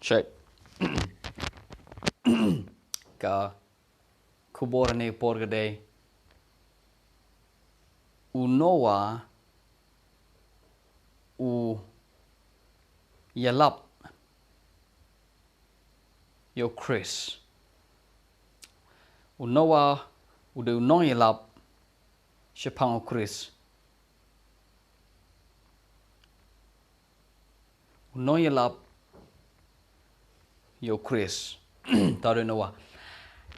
Check. Ka khubor ni porgade. Unowa ialap yo Khrist. Unowa ude unong ialap shaphang Khrist. Unong ialap yo Khrist. Tado Noah.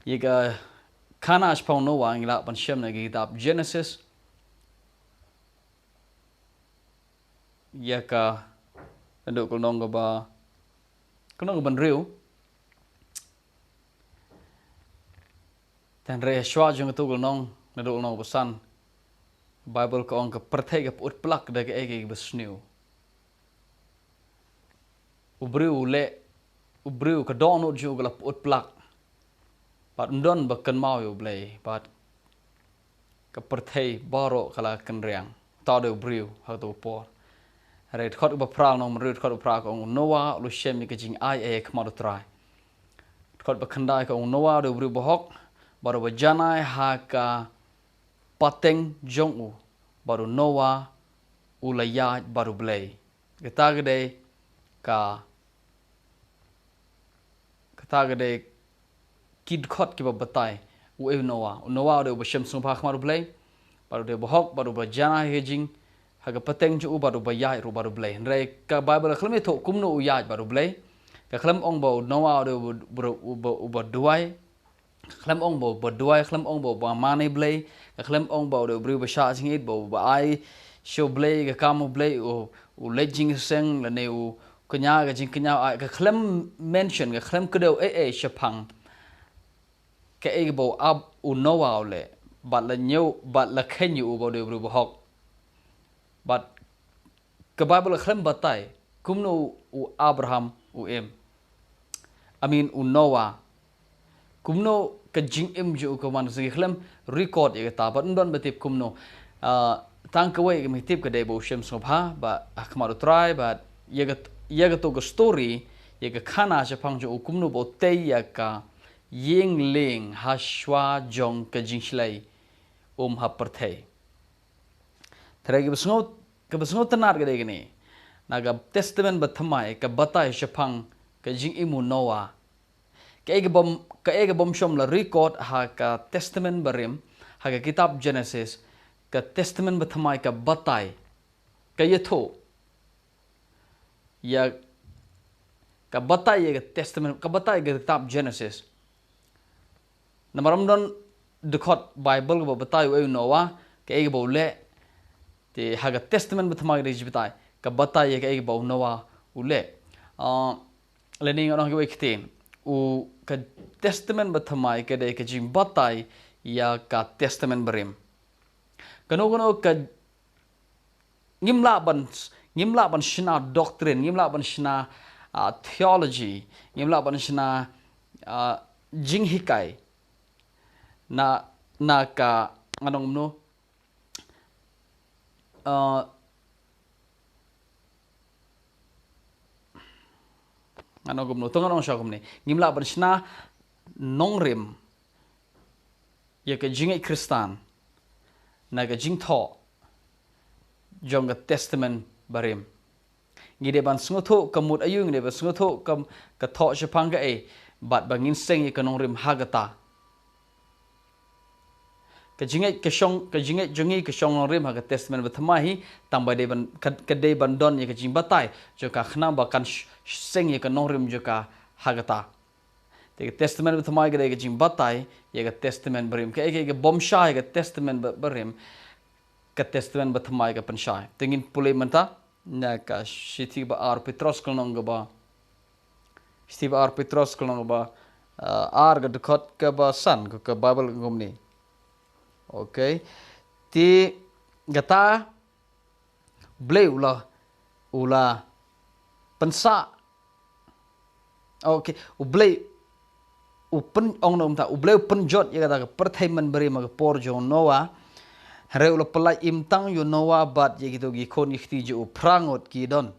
Yiga kana shaphang Noah ngilap pan shem na kitab Genesis. Yaka nduk kulnong ba briew. Dan re shwa jung tu kulnong nduk kulnong pesan. Bible ko ang ka perthai ka put plak da ke ege besnew. Briew ka don no ju gala put plak. Pat ndon ba kan mau yo blai pat ka perthai baro kala kan riang. Ta do briew ha to por. Red khot ba prang nong rut khot pra ko Noah lu shem ni ka jing ai e khmar trai. Khot ba khandai ko Noah do briew ba hok baru ba janai ha ka bteng jong u baru Noah ulaya baru blai. Kata gede kid khot kiba batai u e Noah do ba shem sung pa khmar blai baru de ba hok baru ba janai he jing haga bteng ju baru bayai ru baru blai re ka Bible khlam tho kumno uyaj baru blai ka khlam ong bo Noah do ba duai khlam ong bo ba duai khlam ong bo ba mane blai ka khlam ong bo do bru ba sha sing it bo ba ai show blai ka kamu blai u lejing seng la ne u kanya ga jing kanya ai ka khlam mention ka khlam kdo e shaphang ka e bo ab u Noah le ba la nyau ba la khenyu bo do bru ba hok. But ke Bible khlam batai kumno u Abraham u em. I mean u Noah. Kumno ke jingim ju ko man sing khlam record ye ta but ndon batip kumno. Tang ke we me tip ke de bo shem sobha ba akhmar try but ye to story ye ke khana shaphang ju kumno bo te ya ka ying ling ha shwa jong ke jingslai ha perthai. Teragi besngot tenar gede gini. Naga testament bathamai ka batai shaphang ka jing imu Noah. Ka ege bom shom la record ha ka testament barim ha ka kitab Genesis ka testament bathamai ka batai ka yetho ya ka batai ye ka testament ka batai ka kitab Genesis. Namaram don dekot Bible ba batai u Noah ka ege bo le te haga testament bathamai de jibitai ka batai ye ka ege bo Noah ule lening orang ke wekte u ka testament bathamai ka de ka jim batai ya ka testament berim kano ka ngimla ban shina doctrine ngimla ban shina theology ngimla ban shina jing hikai na ka anong no ano gumno tong anong siya gumni ngimla ban shna nongrim ye ka jingai Kristan na ka jingtho jong ka testament barim ngide ban sngoto kamut ayung ne ban sngoto kam ka tho shaphang ka e bat bangin seng ye ka nongrim hagata ka jingai jongi ka shong nongrim ha ka testament bathamai tambah de ban ka de ban don ye ka jing batai jo ka khna ba kan seng ye ka nongrim jo ka hagata te testament bathamai ka de ka jing batai ye ka testament barim ka ke bom sha ye ka testament barim ka testament bathamai ka panshai tingin pulai manta na ka shithi ba ar petros kolong ba shithi ba ar petros kolong ba ar ga dekot ka ba san ka Bible ngomni. Okay, ti gata blay ula pensa. Okay, ublay upen ong nom ta ublay penjot ya kata perthai man beri mag por jo Noah re ula pelai imtang yo Noah bat ye gitu gi kon ikhti jo prangot ki don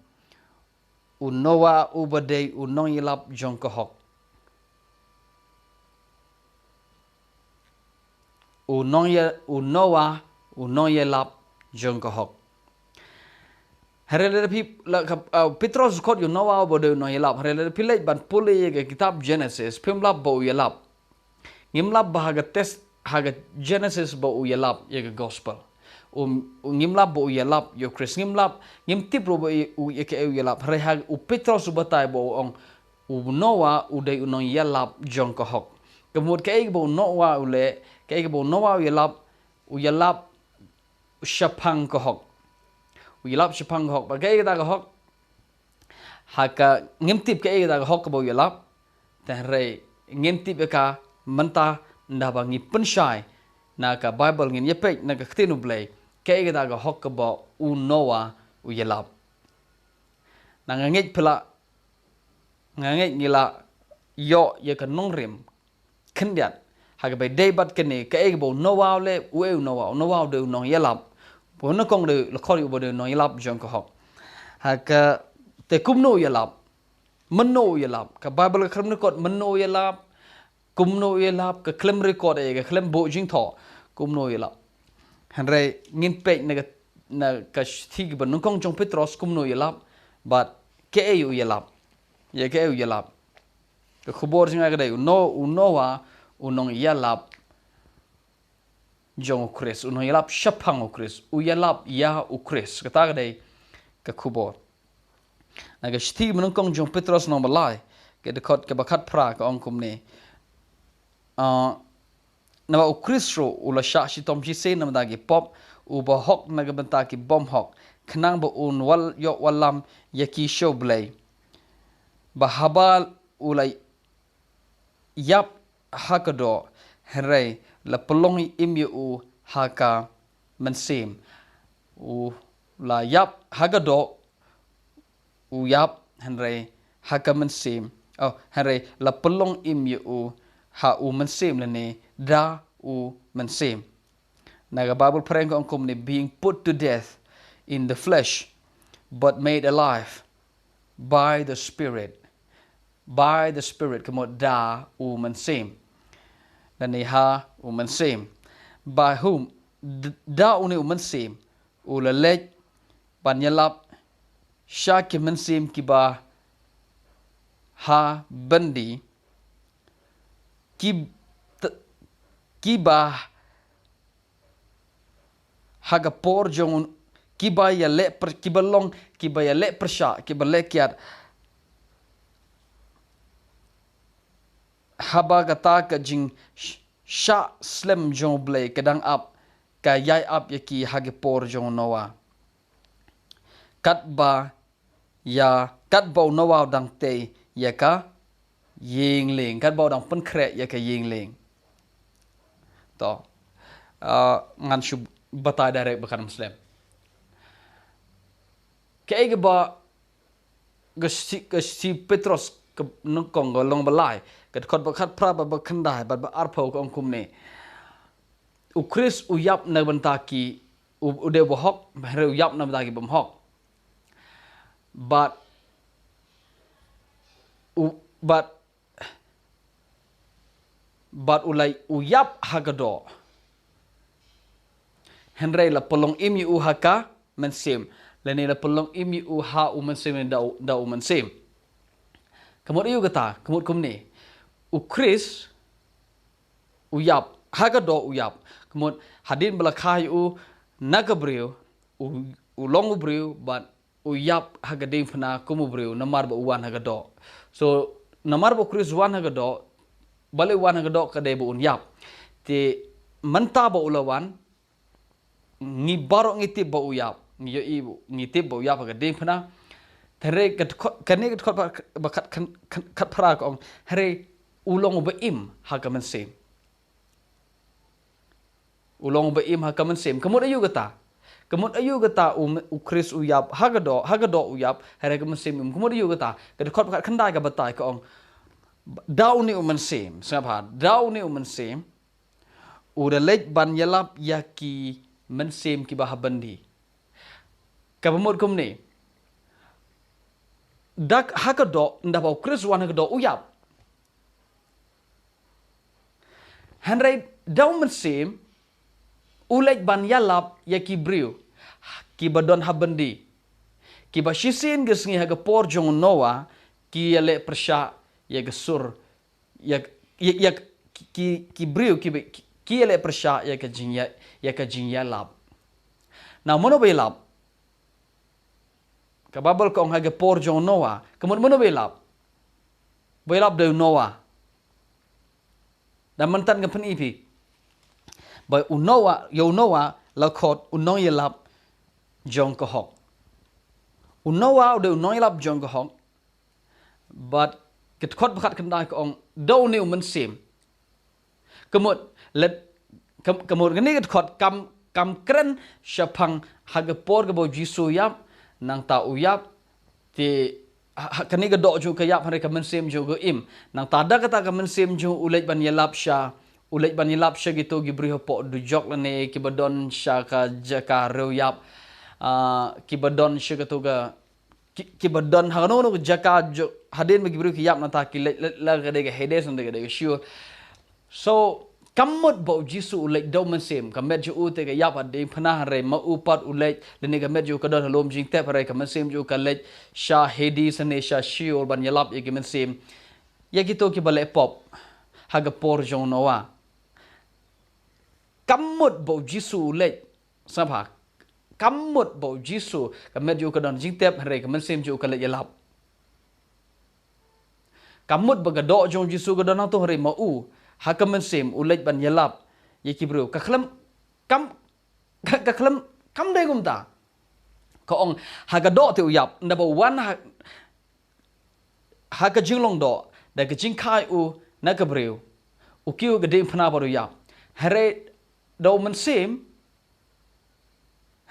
unowa ubadei unong yelap jong kahok. Unowa unong yelap jong kahok. Harele pi Petros kot unowa ubadei unong yelap. Harele pi leit ban puli ke kitab Genesis pimlap bau yelap. Ngimlap bahaga test haga Genesis bau yelap ye gospel. Ngimlap bau yelap yo Khrist ngimlap ngimtip ro ye ke yelap. Hare hag Petros batai bau ong Noah udai unong yelap jong kahok. Kemudian kaya bau Noah ule kaya bau Noah yelap shaphang kahok. Yelap shaphang kahok. Bagai kita kahok haka ngimtip kaya kita kahok bau yelap. Tehre ngimtip ka mentah ndah bangi pensyai na ka Bible ngin yepek na ka ktinu blay kaya kita kahok bau Noah yelap. Nangangit pela ngangit ngila yo ye ka nongrim kendiat haga bay debat kene ka e bo Noah le we Noah de nong yelap bo na kong de la khori bo de nong yelap jong ka hok haga te kumno yelap menno yelap ka Bible khrem ne kot menno yelap kumno yelap ka klem record e ka klem bo jing tho kumno yelap hanre ngin pe na ka thig ba nong kong jong Petros kumno yelap but ke e yelap ye ke yelap ke khubor singa ke dai unowa unong yelap jong Khrist unong yelap shaphang Khrist yelap ya Khrist kata ke dai ke khubor na ke sti menung kong jong Petros no balai ke dekot ke bakat pra ke ong kumne na Khrist ro ula sha shi tom shi se nam da ge pop ba hok na ge benta ki bom hok khnang ba un wal yo walam yaki show blay bahabal ulai yap hakado hare la pelong imyu haka mensim la yap hakado yap hare haka mensim hare la pelong imyu ha mensim lene da mensim naga Bible praying ongkom ne being put to death in the flesh but made alive by the Spirit kemo da mensim dan ha mensim by whom da mensim ulalej banyalap syaki mensim kiba ha bandi kiba haga por jong kiba ya le per kibalong kiba ya le persha kiba le kiat haba kata ka jing sha slem jong ble kadang up ka yai up yaki hage por jong Noah kat ba Noah dang te ya ka ying ling kat ba dang pen kre ya ka ying ling to ngan shu bata direct bakan muslim ke ba gasi Petros ke nongkong golong balai kat khot bakat pra ba khandai ba arpho ko ongkum ne Khrist uyap na bantaki ude bohok mere uyap na bantaki bomhok but ulai uyap hagado henry la polong imi haka mensim lene la polong imi ha mensim da mensim kamot iu kata kamot kumni Khrist uyap hagado uyap kamot hadin balakai naga briew long briew but uyap hagading phana kumu briew namar ba uwan hagado so namar ba Khrist wan hagado bale wan hagado kade ba unyap te manta ba ulawan ngi baro ngi tib ba uyap ngi yo ibu ngi tib ba uyap hagading phana thare kane ba kat phara ko hare ulong ba im hagaman sem ulong ba im hagaman sem kamot ayu gata Khrist uyap hagado uyap hare hagaman sem kamot ayu gata kat khandai ka batai ko daw ni sem sangapha daw ni sem udalej ban yalap yaki mensem ki bahabandi kabamot kumni dak hakado nda bau Khrist wan hakado uyap. Henry daw mensim ulek ban ialap ya ki briew. Kiba don habandi. Kiba shisin gesngi haga por jong Noah ki yale persya ya gesur ya ki briew ki yale persya ya ka jing ialap. Now mono belap. Kababal kong haga por jong Noah. Kemudian mono belap. Belap de Noah. Dan mentan ke penipi. By Noah lakot unong ialap jong kohok. Noah de unong ialap jong kohok. But ketkot bakat kendai kong daw ni mensim. Kemudian ni ketkot kam keren shaphang haga por ke bau jisu yap nang ta uyap ti kani ga do ju ka yap hari ka mensim ju go im nang tada kata ka mensim ju ulej ban ialap sya gitu gibri po du jok lane kibadon sya ka jaka reu yap kibadon sya gitu ga kibadon hanono jaka hadin bagi gibri yap nang ta ki la ga de hedes nang de ga sure so kamut bau jisu ulej do mensim kamet ju ute ga yap ade phanah re ma upat ulej lene kamet ju kadon halom jing tep re ka mensim ju ka lej sha hedis ne sha shiol ban ialap ye mensim ya gitu ki bale pop haga por jong Noah kamut bau jisu ulej sabha kamut bau jisu kamet ju kadon jing tep re ka mensim ju ka lej ialap kamut baga do jong jisu kadon to re ma u hakam mensim ulej ban ialap ye ki bro kam dai gumta ko ong haga do te uyap number 1 haga jinglong do da ga jingkai u na ka briew u kiu ga de phna baru yap hare do mensim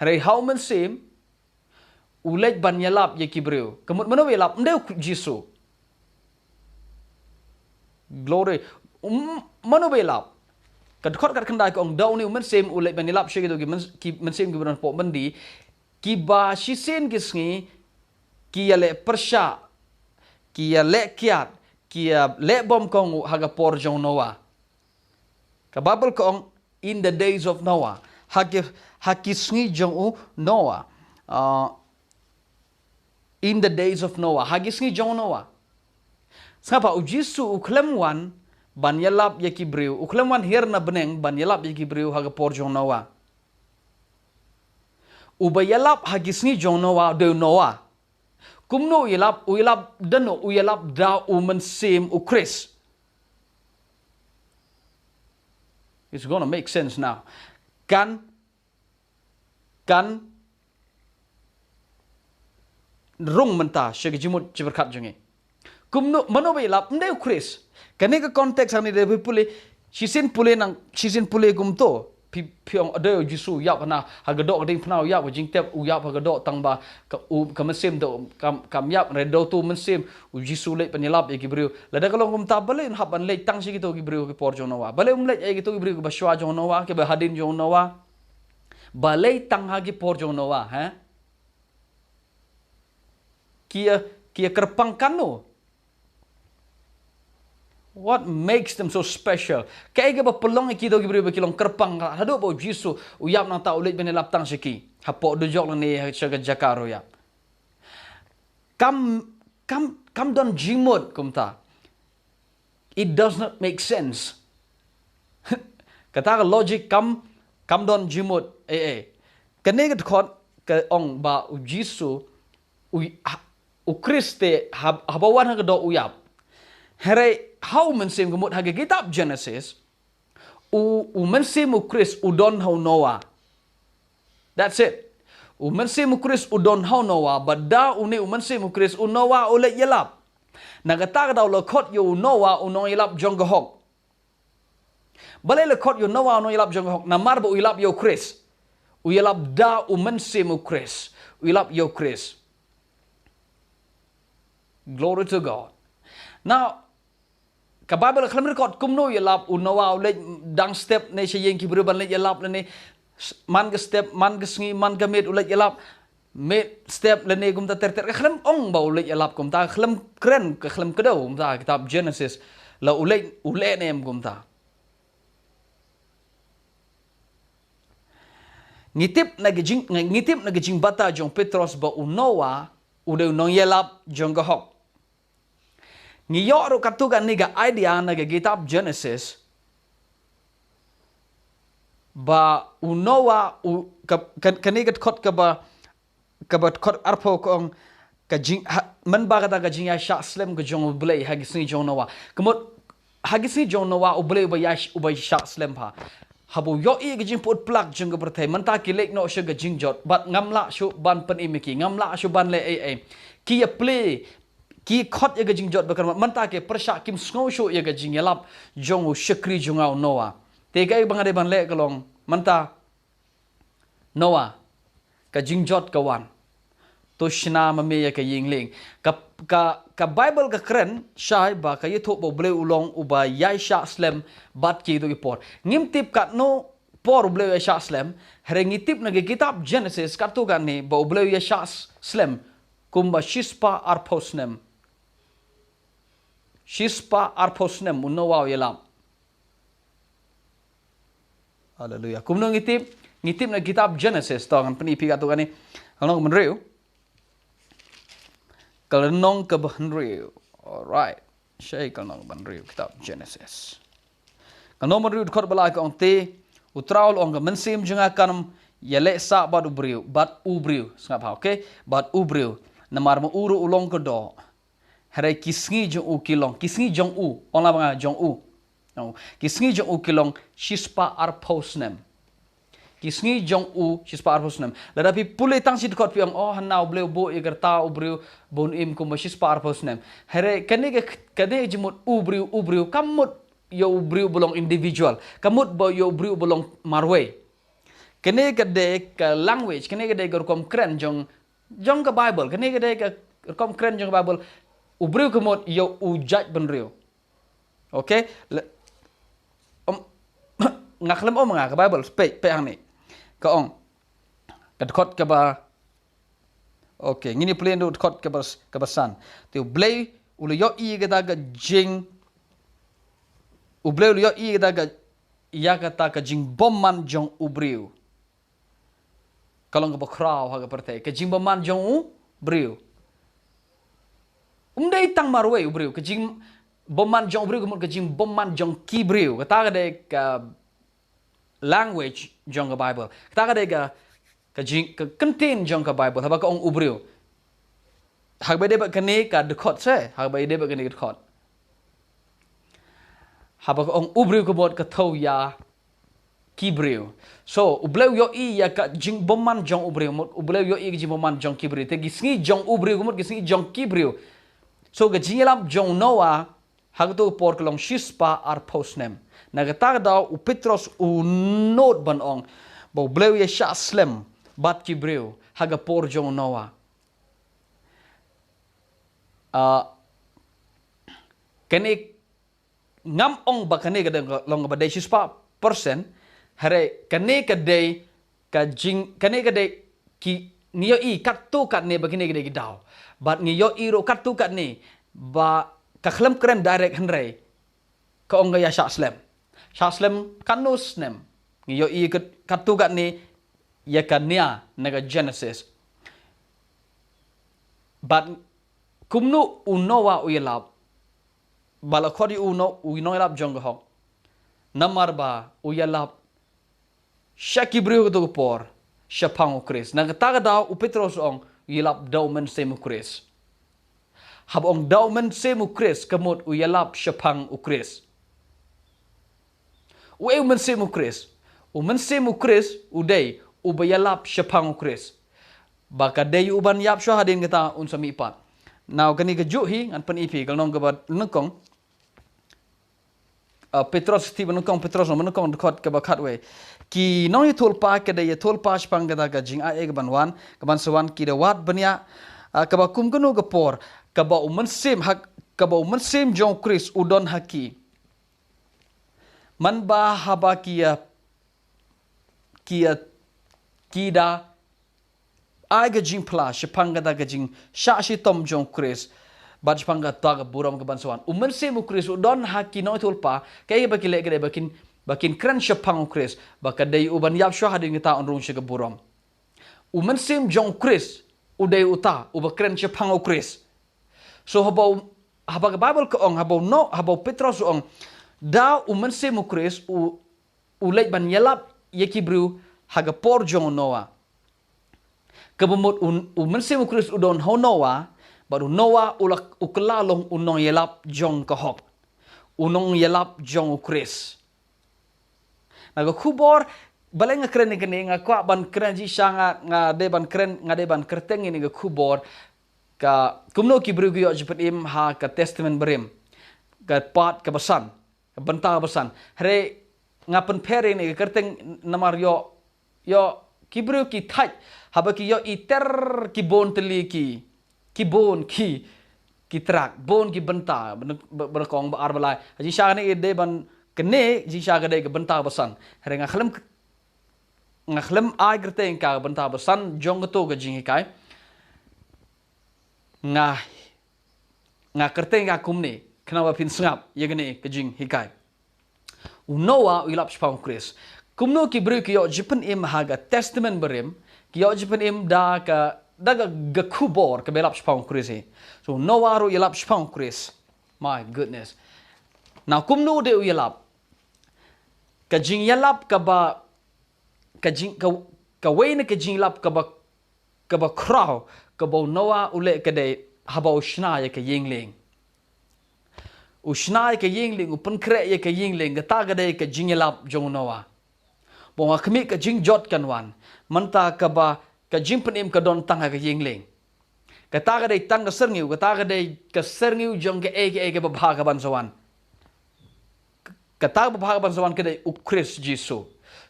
hare how mensim ulej ban ialap ye ki briew kemut mano ialap ndeu jisu glory mano belap kadkhot kat khandai ko ong daw ni mensim ulej ban ialap shege do ki mensim ki ban po bandi kiba shisen gisngi ki yale persya ki yale kiat ki le bom kong haga por jong Noah kababel ko ong in the days of Noah hakisngi jong u Noah in the days of Noah hagisngi jong Noah sapa ujisu uklemwan ban ialap ye ki briew uklemwan herna beneng ban ialap ye ki briew haga por jong Noah ubayalap hagisngi jong Noah de Noah kumno uyalap dano uyalap da mensim Khrist. It's going to make sense now kan rung menta shege jimut ciberkat jonge kumno mano bayalap nde Khrist kani ka konteks ani de pule shisin pule gumto piong ade jisu yap na hagadok ding pnau yap jing tep u yap hagadok tangba ka mesim do kam yap redo tu mesim u jisu le penilap ye gibriu lada kalong gumta bale haban le tang si gitu gibriu ki por jonowa bale le ye gitu gibriu ba shwa jonowa ke ba hadin jonowa bale tang ha gi por jonowa ha kia kerpang kanu. What makes them so special? Kaya ba pelong ikido gibri ba kilong kerpang hado ba jisu uyap nang ta ulit benelap tang siki hapo do jok ni shaga jakaro ya kam don jimot kumta it does not make sense kata logic kam don jimot kanegat khot ka ong ba jisu u Khrist habawan ha do uyap Hare how mensim gemut hage kitab Genesis u mensim Khrist udon how Noah. That's it. U mensim Khrist udon how Noah bada uni u mensim Khrist u Noah ole ialap. Nagata daw lokot yo Noah u no ialap jong gahok. Bale lokot yo Noah no ialap jong gahok namar ba u ialap yo Khrist. U ialap da u mensim Khrist. U ialap yo Khrist. Glory to God. Now ka Bible khalam record kumno ialap unawa ulej dang step ne sheyeng ki berban lej ialap ne man ga step man ga sngi man ga met ulej ialap step lene gum ta ter khlam ong ba ulek alap gum ta khlam kren ka khlam kado gum ta kitab Genesis la ulek nem gum ta ngitip na gijing bata jong Petros ba unowa ude nong yelap jong gahok ngiyoro katugan niga idea na kitab Genesis ba unowa kanigat kot ka ba kot arpo kong kajing man ba kata kajing ya sha slem kajong blay hagisni jong nawa kamot hagisni jong nawa ublay ba yash ubay sha slem ha habu yo i kajing put plug jong ka bertay man ta kilek no sya kajing jot bat ngamla syu ban pen imiki ngamla syu ban le ki ya play ki kot ya kajing jot bakar man ta ke persha kim sngo syu ya kajing yalap jong shakri jong au noa tegai bangade ban le kalong manta Noah ka jingjot kawan to shna mame ka yingling ka Bible ka kren shai ba ka yetho bo ble ulong uba yai sha slem bat ki do ipor ngimtip kat no por ble ya sha slem here ngitip na kitab Genesis kartu kan ni ba ble ya sha slem kumba shispa arposnem unowa yelam Hallelujah. Kumno ngitip na kitab Genesis to kan penipi katu kan ni. Kalong menriu. Kalong ke menriu. Alright. Syai kalong menriu kitab Genesis. Kalong menriu kot balai ka onte utraul ong mensim jenga kanam yele sa bad ubriu, sengap ha okay? Bad ubriu. Namar mo uru ulong ko do. Hare kisngi jong u kilong, kisngi jong u, ong la jong u. No, kisngi jong u kilong shispa arposnem. Kisngi jong u shispa arposnem. Ladapi pulai tang si dekot piang oh hanau bleu bo igerta ubriu bon im kum shispa arposnem. Here kane jemut ubriu kamut yo ubriu belong individual. Kamut bo yo ubriu belong marwe. Kane gede ke language, kane gede ke kom kren jong ke Bible, kane gede ke kom kren jong Bible. Ubriu kamut yo ujaj benriu. Okay? Ngakhlem nga ka Bible pe ang ni ka ong kadkot ka ba okay ngini plan do kot ka basan te blay ulo yo i ga daga jing ublay ulo yo i ga daga ya kata ka jing bomman jong ubriu kalong ka bakraw ha ka pertay ka jing bomman jong ubriu umday tang marwe ubriu ka jing bomman jong ubriu ka jing bomman jong kibriu kata ka de ka language jong ka Bible. Kata ka contain jong ka Bible. Haba ka ong ubriu. Hagbay de ba kani ka dekot se. Hagbay de ba kani dekot. Haba ka ong ubriu ka bod ka tau ya kibriu. So, ublew yo i ya ka jing boman jong ubriu. Ublew yo i ka jing boman jong kibriu. Te gisngi jong ubriu kumot gisngi jong kibriu. So, ka jingilap jong Noah hagto por kalong shispa arposnem. Nagataga daw u Petros u not banong bo blew ya sha slem bat ki brew haga por jong Noah kani ngam ong ba kani ga long ba de shispa person hare kani ka de ka jing kani ka de ki niyo i katu kat ne ba kini ga de daw bat niyo i ro katu kat ne ba ka khlam kren direct henre ka ong ga ya sha slem Shaslem kanus nem. Ngiyo i katugat ni yakania naga Genesis. But kumno unowa uyalap. Balakodi unoyalap jongohok. Namar ba uyalap. Shakibriu to por. Shaphang Khrist. Nagataga daw u Petros ong uyalap daumen semu Khrist. Habong daumen semu Khrist kamot uyalap shaphang Khrist. Uwe umensimu Khrist. Umensimu Khrist uday ubayalap shaphang Khrist. Baka day uban yap shwa hadin kita unsami ipat. Now kani ka juhi an panipi kalnong kabat nukong Petros ti nukong Petros nukong dekot kabakat we. Ki nong itul pa kada itul pa shpang kada ka jing ae kabanwan kabansawan ki dawat banya kabakum kanu kapor kaba umensim jong Khrist udon haki. Man ba haba kida ai ga jing pla shaphang ga da ga jing sha shi tom jong Khrist bat shaphang ga ta ga buram ga bansawan umen se mu Khrist udon haki no tulpa kay ba kile ga bakin kran shaphang Khrist ba ka dai uban yap shwa hading ta on rung shi ga buram umen sim jong Khrist udai uta ubakren shaphang Khrist so haba ga Bible ko ong haba Petros ong da umen se mu Khrist u lek ban ialap yeki briew haga por jong Noah kabumut umen se mu Khrist udon ho Noah baru Noah ulak uklalong unong ialap jong kahok unong ialap jong Khrist naga khubor balai nga keren ni nga kwa ban keren ji sanga nga de ban kerteng ini ga khubor ka kumno ki briew yo jpim ha ka testament berim ka pat ka basan ka banta basan hre nga pen pere ni ga kerteng namar yo ki briew ki thaj haba ki yo iter ki bon teli ki bon ki trak bon ki banta berkong bar balai ji sanga ni de ban kene ji sanga de ka banta basan hre nga khlem ai kerteng ka banta basan jong to ga jing kai nga kerteng ga kumne kenapa pin sengap ya gene ke jing hikai Noah ilap shaphang Khrist kumno ki briew ki yo jingpynim haga testament berim ki yo jingpynim da ga khubor ka belap shaphang Khrist so Noah ro ilap shaphang Khrist my goodness now kumno de ilap ka jing yalap ka ba ka jing ka wayne ka jing lap ka ba kraw ka bo Noah ule ka de haba ushna ya ka yingling ushna ya ka yingling upun kre ya ka yingling ga ta ga de ka jing lap jong Noah bo nga khmi ka jing jot kan wan manta ka ba ka jingpynim ka don tang ka yingling ka ta ga de tang ka serniu ka ta ga de ka serniu jong ka e ba bha ka ban sawan ka ta ba bha ka ban sawan ka de Khrist Jesus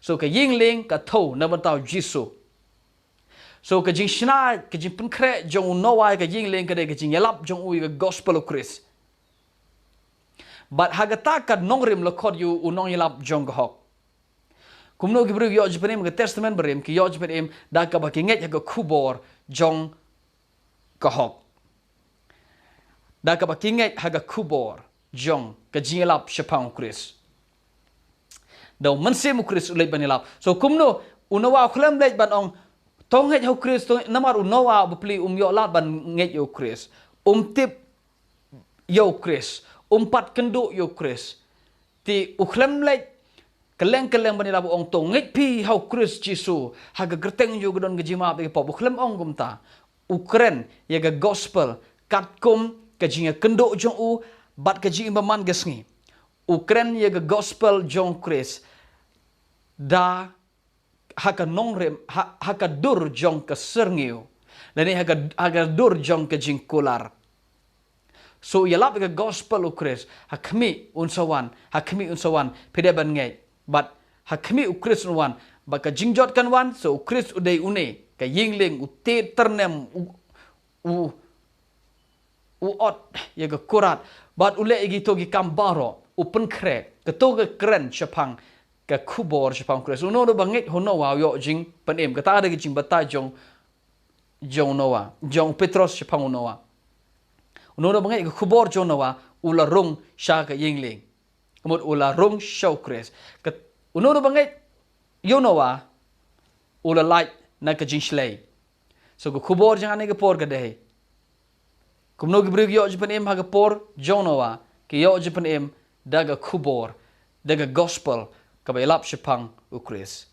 so ka yingling ka tho na ban taw Jesus so ka jing shna ka jing pun kre jong Noah ka yingling ka de ka jing ialap jong ga gospel of Khrist but hagata ka nongrim lokod yu unong ialap jong hok kumno ki briew yo jingpynim ka testament berim ki yo jingpynim da ka ba kinget ka khubor jong ka hok da ka ba kinget haga khubor jong ka jing ialap shaphang Khrist daw manse mu Khrist ulay banilap so kumno unawa khlam lej ban ong tong het ho Khrist namar unawa bupli yo lat ban nget yo Khrist tip yo Khrist pat kendo yo Khrist ti ukhlam lej keleng banilap ong tong nget pi ho Khrist Jesus haga gerteng yo godon gejima be pop ukhlam ong gumta ukren ya ga gospel katkum ka jinga kendo jong bat ka jinga man gesngi ukren ya ga gospel jong Khrist da haka nongrem haka dur jong ka serngeu lani haka dur jong ka jingkular so ialap ka gospel of Khrist hakmi unsawan pede ban ngai but hakmi Khrist wan baka jingjot kan wan so Khrist udai une ka yingling te ternem u ot ya ga kurat but ule igi togi kambaro upen kre ka toga kren shaphang ka khubor shaphang Khrist uno do banget hono wa yo jingpynim ka ta de jing bata jong Noah jong Petros shaphang Noah uno do banget ka khubor jong Noah ula rung sha ka yingling kemud ula rung show Khrist ka uno do banget yo Noah ula light na ka jing shlei so ka khubor jang ane ka por ka de kumno ki briew yo jingpynim ha ka por jong Noah ki yo jingpynim daga khubor daga gospel ka ba ialap shaphang Khrist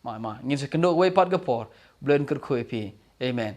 ma ngin se kendo way pat ga por blen ker khoi pi amen